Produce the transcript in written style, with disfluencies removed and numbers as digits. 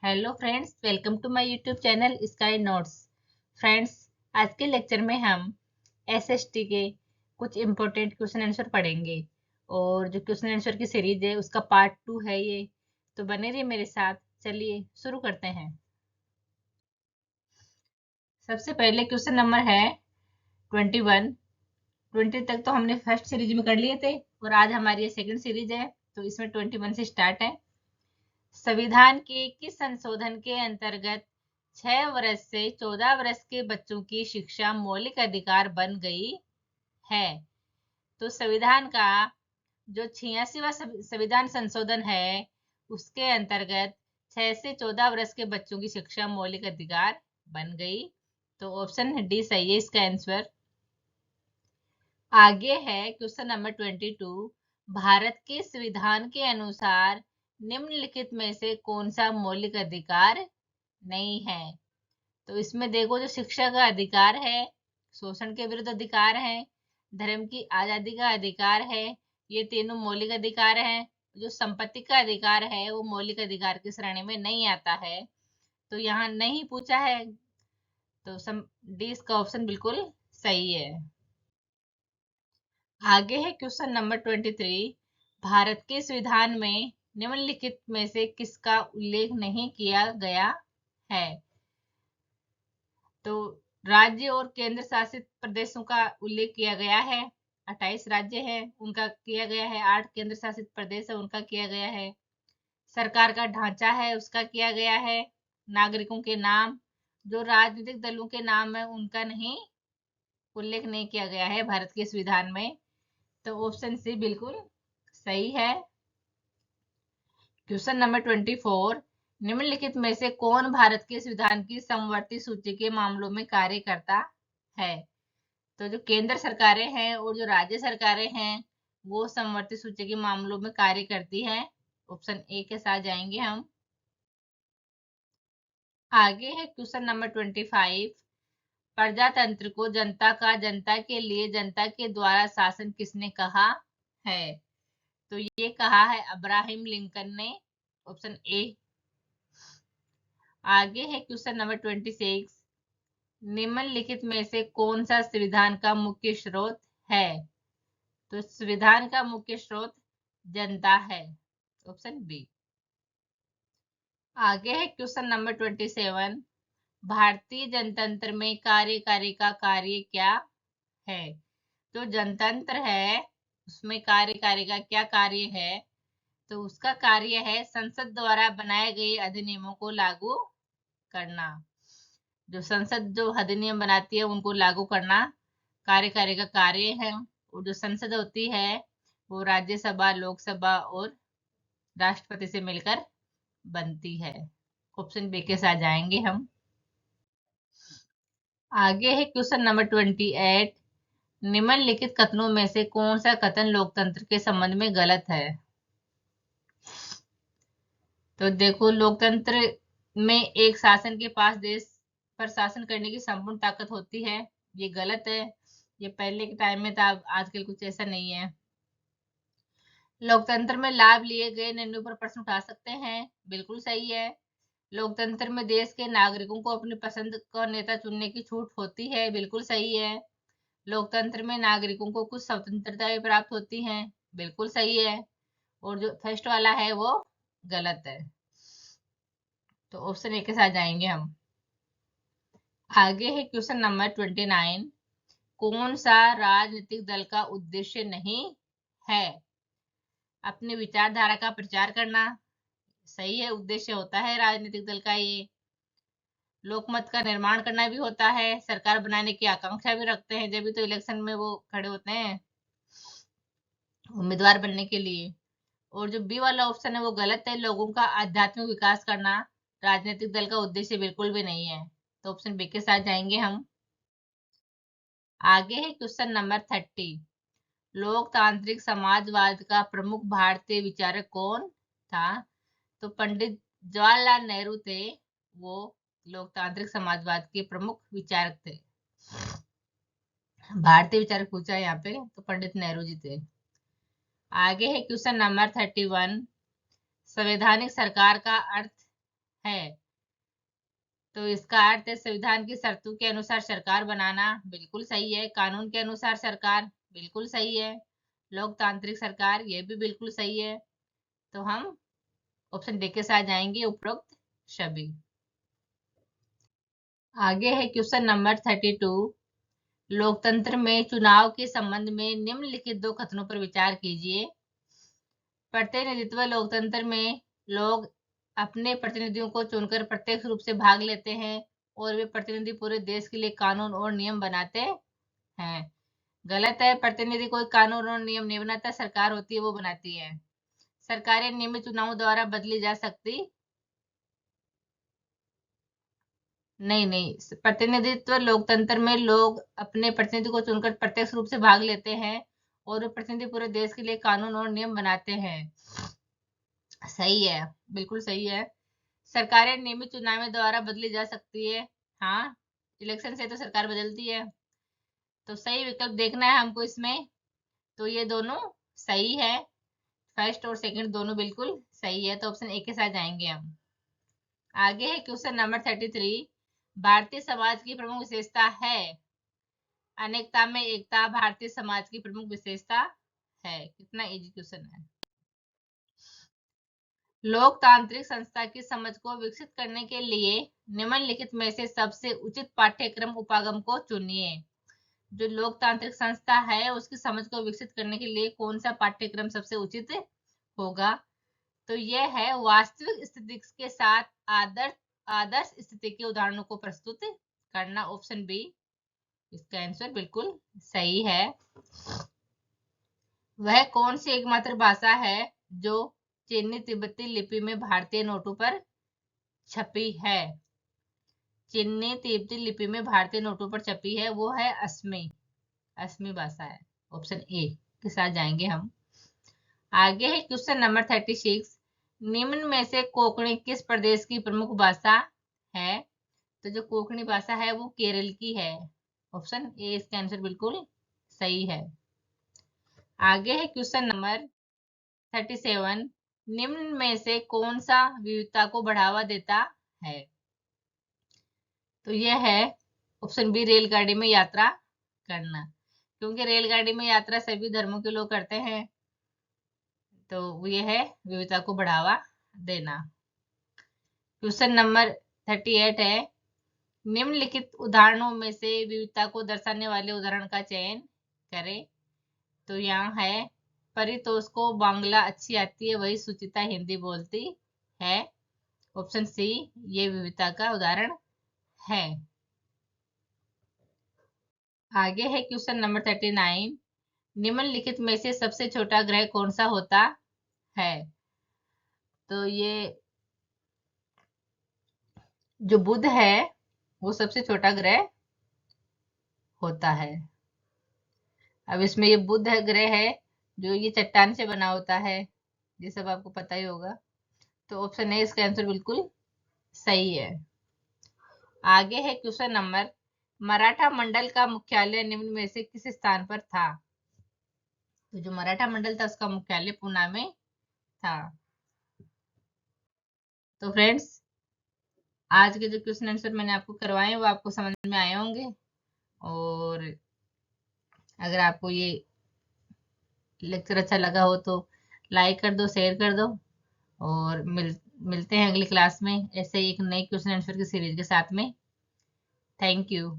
Hello friends, welcome to my YouTube channel sky notes. Friends, आज के lecture में हम एसएसटी के कुछ इम्पोर्टेंट क्वेश्चन आंसर पढ़ेंगे और जो क्वेश्चन आंसर की सीरीज है उसका पार्ट 2 है ये। तो बने रहिए मेरे साथ। चलिए शुरू करते हैं। सबसे पहले क्वेश्चन नंबर है 21। 20 तक तो हमने फर्स्ट सीरीज में कर लिए थे और आज हमारी ये सेकंड सीरीज है, तो इसमें 21 से स्टार्ट है। संविधान के किस संशोधन के अंतर्गत 6 वर्ष से 14 वर्ष के बच्चों की शिक्षा मौलिक अधिकार बन गई है? तो संविधान का जो 86वां संविधान संशोधन है उसके अंतर्गत 6 से 14 वर्ष के बच्चों की शिक्षा मौलिक अधिकार बन गई। तो ऑप्शन डी सही है इसका आंसर। आगे है क्वेश्चन नंबर 22। भारत के संविधान के अनुसार निम्नलिखित में से कौन सा मौलिक अधिकार नहीं है? तो इसमें देखो, जो शिक्षा का अधिकार है, शोषण के विरुद्ध अधिकार है, धर्म की आजादी का अधिकार है, ये तीनों मौलिक अधिकार हैं। जो संपत्ति का अधिकार है वो मौलिक अधिकार की श्रेणी में नहीं आता है, तो यहाँ नहीं पूछा है। तो डी इसका ऑप्शन बिल्कुल सही है। आगे है क्वेश्चन नंबर 23। भारत के संविधान में निम्नलिखित में से किसका उल्लेख नहीं किया गया है? तो राज्य और केंद्र शासित प्रदेशों का उल्लेख किया गया है। 28 राज्य है उनका किया गया है, 8 केंद्र शासित प्रदेश है उनका किया गया है। सरकार का ढांचा है उसका किया गया है। नागरिकों के नाम, जो राजनीतिक दलों के नाम है उनका नहीं उल्लेख नहीं किया गया है भारत के संविधान में। तो ऑप्शन सी बिल्कुल सही है। Question number 24। निम्नलिखित में से कौन भारत के संविधान की समवर्ती सूची के मामलों में कार्य करता है? तो जो केंद्र सरकारें हैं और जो राज्य सरकारें हैं वो समवर्ती सूची के मामलों में कार्य करती हैं। ऑप्शन ए के साथ जाएंगे हम। आगे है क्वेश्चन नंबर 25। प्रजातंत्र को जनता का, जनता के लिए, जनता के द्वारा शासन किसने कहा है? तो ये कहा है अब्राहम लिंकन ने। Option A. आगे है क्वेश्चन नंबर 26। निम्नलिखित में से कौन सा संविधान का मुख्य स्रोत है? तो संविधान का मुख्य स्रोत जनता है। Option B. आगे है क्वेश्चन नंबर 27। भारतीय जनतंत्र में कार्यकारी का कार्य क्या है? जो जनतंत्र है उसमें कार्यकारी का क्या कार्य है? तो उसका कार्य है संसद द्वारा बनाए गए अधिनियमों को लागू करना। जो संसद जो अधिनियम बनाती है उनको लागू करना कार्यकारी का कार्य है। और जो संसद होती है वो राज्यसभा, लोकसभा और राष्ट्रपति से मिलकर बनती है। ऑप्शन बी के साथ जाएंगे हम। आगे है क्वेश्चन नंबर 28। निम्नलिखित कथनों में से कौन सा कथन लोकतंत्र के संबंध में गलत है? तो देखो, लोकतंत्र में एक शासन के पास देश पर शासन करने की संपूर्ण ताकत होती है, ये गलत है। ये पहले के टाइम में था, आजकल कुछ ऐसा नहीं है। लोकतंत्र में लाभ लिए गए निर्णयों पर प्रश्न उठा सकते हैं, बिल्कुल सही है। लोकतंत्र में देश के नागरिकों को अपनी पसंद का नेता चुनने की छूट होती है, बिल्कुल सही है। लोकतंत्र में नागरिकों को कुछ स्वतंत्रताएं प्राप्त होती हैं, बिल्कुल सही है। और जो फर्स्ट वाला है वो गलत है। तो ऑप्शन ए के साथ जाएंगे हम। आगे है क्वेश्चन नंबर 29। कौन सा राजनीतिक दल का उद्देश्य नहीं है अपनी विचारधारा का प्रचार करना? सही है, उद्देश्य होता है राजनीतिक दल का ये। लोकमत का निर्माण करना भी होता है, सरकार बनाने की आकांक्षा भी रखते हैं, जब भी तो इलेक्शन में वो खड़े होते हैं उम्मीदवार बनने के लिए। और जो बी वाला ऑप्शन है वो गलत है, लोगों का आध्यात्मिक विकास करना राजनीतिक दल का उद्देश्य बिल्कुल भी नहीं है। तो ऑप्शन बी के साथ जाएंगे हम। आगे है क्वेश्चन नंबर 30। लोकतांत्रिक समाजवाद का प्रमुख भारतीय विचारक कौन था? तो पंडित जवाहरलाल नेहरू थे, वो लोकतांत्रिक समाजवाद के प्रमुख विचारक थे। भारतीय विचारक पूछा है यहाँ पे, तो पंडित नेहरू जी थे। आगे है क्वेश्चन नंबर 31। संवैधानिक सरकार का अर्थ है तो इसका अर्थ है संविधान की शर्तों के अनुसार सरकार बनाना, बिल्कुल सही है। कानून के अनुसार सरकार, बिल्कुल सही है। लोकतांत्रिक सरकार, ये भी बिल्कुल सही है। तो हम ऑप्शन डी के साथ जाएंगे, उपरोक्त सभी। आगे है क्वेश्चन नंबर 32। लोकतंत्र में चुनाव के संबंध में निम्नलिखित दो कथनों पर विचार कीजिए। प्रतिनिधित्व लोकतंत्र में लोग अपने प्रतिनिधियों को चुनकर प्रत्यक्ष रूप से भाग लेते हैं और वे प्रतिनिधि पूरे देश के लिए कानून और नियम बनाते हैं। गलत है, प्रतिनिधि कोई कानून और नियम नहीं बनाता, सरकार होती है वो बनाती है। सरकारें नियमित चुनावों द्वारा बदली जा सकती नहीं। प्रतिनिधित्व लोकतंत्र में लोग अपने प्रतिनिधि को चुनकर प्रत्यक्ष रूप से भाग लेते हैं और वे प्रतिनिधि पूरे देश के लिए कानून और नियम बनाते हैं। सही है, बिल्कुल सही है। सरकारें नियमित चुनाव द्वारा बदली जा सकती है। हाँ, इलेक्शन से तो सरकार बदलती है। तो सही विकल्प देखना है हमको इसमें। तो ये दोनों सही है, फर्स्ट और सेकंड दोनों बिल्कुल सही है। तो ऑप्शन ए के साथ जाएंगे हम। आगे है क्वेश्चन नंबर 33। भारतीय समाज की प्रमुख विशेषता है। अनेकता में एकता भारतीय समाज की प्रमुख विशेषता है। कितना इजी क्वेश्चन है। लोकतांत्रिक संस्था की समझ को विकसित करने के लिए निम्नलिखित में से सबसे उचित पाठ्यक्रम उपागम को चुनिए। जो लोकतांत्रिक संस्था है उसकी समझ को विकसित करने के लिए कौन सा पाठ्यक्रम सबसे उचित होगा। तो यह है वास्तविक स्थिति के साथ आदर्श आदर्श स्थिति के उदाहरणों को प्रस्तुत करना, ऑप्शन बी इसका आंसर बिल्कुल सही है। वह कौन सी एकमात्र भाषा है जो चीनी तिब्बती लिपि में भारतीय नोटों पर छपी है। चीनी तिब्बती लिपि में भारतीय नोटों पर छपी है, वो है असमी असमी भाषा है। ऑप्शन ए के साथ जाएंगे हम। आगे है क्वेश्चन नंबर 36। निम्न में से कोंकणी किस प्रदेश की प्रमुख भाषा है। तो जो कोंकणी भाषा है वो केरल की है। ऑप्शन ए इसका आंसर बिल्कुल सही है। आगे है क्वेश्चन नंबर 37। निम्न में से कौन सा विविधता को बढ़ावा देता है। तो यह है ऑप्शन बी रेलगाड़ी में यात्रा करना, क्योंकि रेलगाड़ी में यात्रा सभी धर्मों के लोग करते हैं। तो यह है विविधता को बढ़ावा देना। क्वेश्चन नंबर 38 है। निम्नलिखित उदाहरणों में से विविधता को दर्शाने वाले उदाहरण का चयन करें। तो यहाँ है परितोष को बांग्ला अच्छी आती है, वही सुचिता हिंदी बोलती है। ऑप्शन सी ये विविधता का उदाहरण है। आगे है क्वेश्चन नंबर 39। निम्नलिखित में से सबसे छोटा ग्रह कौन सा होता है। तो ये जो बुध है वो सबसे छोटा ग्रह होता है। अब इसमें ये बुध ग्रह है जो ये चट्टान से बना होता है, ये सब आपको पता ही होगा। तो ऑप्शन ए इसका आंसर बिल्कुल सही है। आगे है क्वेश्चन नंबर। मराठा मंडल का मुख्यालय निम्न में से किस स्थान पर था। तो जो मराठा मंडल था उसका मुख्यालय पुणे में था। तो फ्रेंड्स आज के जो क्वेश्चन आंसर मैंने आपको करवाए वो आपको समझ में आए होंगे। और अगर आपको ये लेक्चर अच्छा लगा हो तो लाइक कर दो, शेयर कर दो। और मिलते हैं अगली क्लास में ऐसे एक नई क्वेश्चन आंसर की सीरीज के साथ में। Thank you.